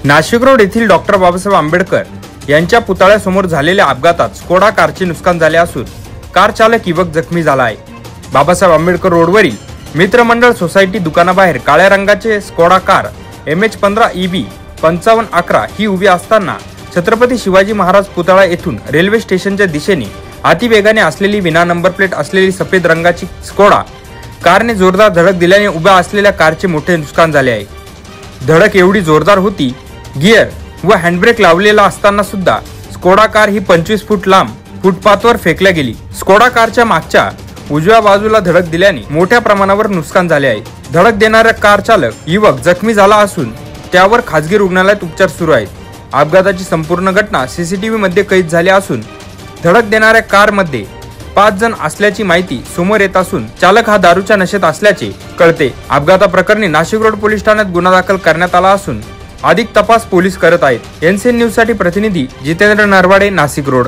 Nashik road येथील doctor Babasaheb Ambedkar यांच्या पुतळ्यासमोर झालेल्या अपघातात स्कोडा कारचे नुकसान झाले असून कार चालक युवक जखमी झाला आहे। बाबासाहेब आंबेडकर रोडवरील मित्रमंडळ सोसायटी दुकानाबाहेर काळ्या रंगाचे स्कोडा कार MH15 EB 5511 ही उभी असताना छत्रपती शिवाजी महाराज पुतळा येथून रेल्वे स्टेशनच्या दिशेने अतिवेगाने असलेली विना नंबर प्लेट असलेली सफेद रंगाची स्कोडा कारने जोरदार धडक दिल्याने उभ्या असलेल्या कारचे मोठे नुकसान झाले आहे। धडक एवढी जोरदार होती, गिअर व हँडब्रेक लावलेला असताना सुद्धा स्कोडा कार ही 25 फूट लांब फुटपाथवर फेकल्या गेली। स्कोडा कारच्या मागच्या उजव्या बाजूला धडक दिल्याने मोठ्या प्रमाणावर नुकसान झाले आहे। धडक देणारा कार चालक युवक जखमी झाला असून त्यावर खासगी रुग्णालयात उपचार सुरू आहेत। अपघाताची संपूर्ण घटना CCTV मध्ये कैद झाली असून धडक देणाऱ्या कारमध्ये 5 जण असल्याची माहिती समोर येत असून चालक हा दारूच्या नशेत असल्याचे कळते। अपघाताप्रकरणी नाशिक रोड पोलीस ठाण्यात गुन्हा दाखल करण्यात आला असून अधिक तपास पोलीस करत आहेत। NCN न्यूज साठी प्रतिनिधी जितेंद्र नरवाडे, नाशिक रोड।